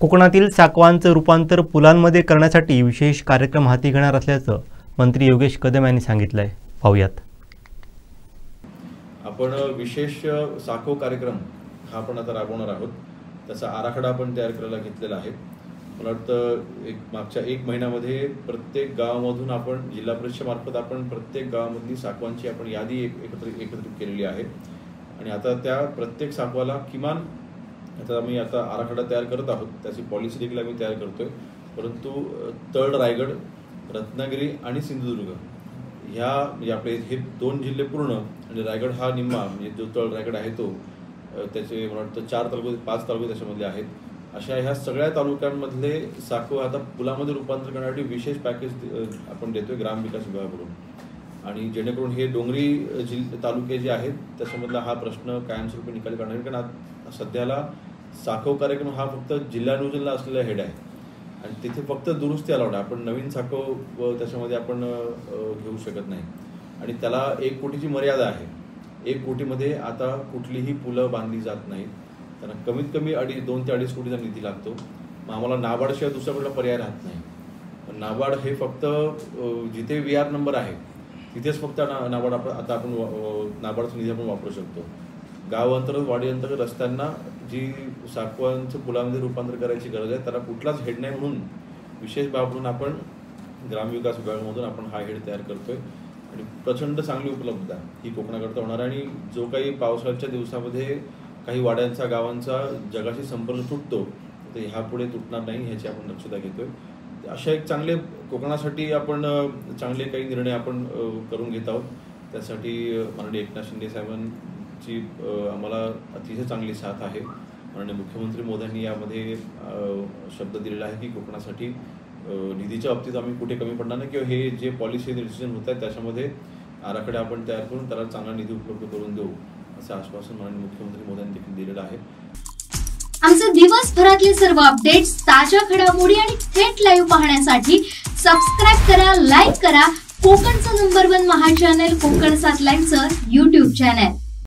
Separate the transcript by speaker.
Speaker 1: कोकणातील साकवांचं रूपांतर पुलांमध्ये करण्यासाठी विशेष कार्यक्रम हाती घेणार असल्याचं मंत्री योगेश कदम यांनी सांगितलंय। पाहूयात।
Speaker 2: आपण विशेष साखो कार्यक्रम हा आपण आता राबवणार आहोत। त्याचा आराखडा आपण तयार करायला घेतलेला आहे। मला वाटतं मागच्या 1 महिन्यामध्ये प्रत्येक गावामधून आपण जिल्हा परिषदेमार्फत आपण प्रत्येक गावामधली साकवांची आपण यादी एकत्रित केलेली आहे आणि आता त्या प्रत्येक साकवाला किमान आता आम्ही आराखडा तयार करत आहोत। त्याची पॉलिसी देखील आम्ही तयार करतोय। परंतु तळ, रायगड, रत्नागिरी आणि सिंधुदुर्ग ह्या म्हणजे आपले हे 2 जिल्हे पूर्ण आणि रायगड हा निम्मा म्हणजे जो तळ रायगड आहे तो त्याचे मला वाटतं 4 तालुके 5 तालुके त्याच्यामध्ये आहेत। अशा ह्या सगळ्या तालुक्यांमधले साखो आता पुलामध्ये रूपांतर करण्यासाठी विशेष पॅकेज आपण देतोय ग्रामविकास विभागाकडून आणि जेणेकरून हे डोंगरी तालुके जे आहेत त्याच्यामधला हा प्रश्न कायमस्वरूपी निकाली काढणार। कारण सध्याला साखो कार्यक्रम हा फक्त जिल्हा नियोजनला असलेला हेड आहे आणि तिथे फक्त दुरुस्ती अलाउड आहे। आपण नवीन साखो त्याच्यामध्ये आपण घेऊ शकत नाही आणि त्याला 1 कोटीची मर्यादा आहे। 1 कोटीमध्ये आता कुठलीही पुलं बांधली जात नाहीत। त्यांना कमीत कमी 2 ते 2.5 कोटीचा निधी लागतो। मग आम्हाला नाबार्डशिवाय दुसरा कुठला पर्याय राहत नाही। पण नाबार्ड हे फक्त जिथे VR नंबर आहे तिथेच फक्त नाबार्ड आता आपण नाबार्डचा निधी आपण वापरू शकतो। गाव अंतर्गत वाडी अंतर्गत रस्त्यांना जी साकवांचं पुलामध्ये रूपांतर करायची गरज आहे त्याला कुठलाच हेड नाही म्हणून विशेष बाब म्हणून आपण ग्रामविकास विभागामधून आपण हा हेड तयार करतोय आणि प्रचंड चांगली उपलब्धता ही कोकणाकरता होणार आणि जो काही पावसाळ्याच्या दिवसामध्ये काही वाड्यांचा गावांचा जगाशी संपर्क तुटतो तर ह्यापुढे तुटणार नाही ह्याची आपण दक्षता घेतोय। अशा एक चांगले कोकणासाठी आपण चांगले काही निर्णय आपण करून घेत आहोत। त्यासाठी माननीय एकनाथ शिंदे साहेबांची आम्हाला अतिशय चांगली साथ आहे। माननीय मुख्यमंत्री मोदयांनी यामध्ये शब्द दिलेला आहे की कोकणासाठी निधीच्या बाबतीत आम्ही कुठे कमी पडणार नाही किंवा हे जे पॉलिसी डिसिजन होत आहेत त्याच्यामध्ये आराखडे आपण तयार करून त्याला चांगला निधी उपलब्ध करून देऊ असं आश्वासन माननीय मुख्यमंत्री मोदयांनी देखील दिलेलं आहे।
Speaker 3: आमचे दिवसभरातले सर्व अपडेट्स, ताज्या घडामोडी आणि थेट लाईव्ह पाहण्यासाठी सबस्क्राइब करा, लाईक करा कोकणचं नंबर 1 महा चॅनल कोकण 7 लाईव्हचं YouTube चॅनल।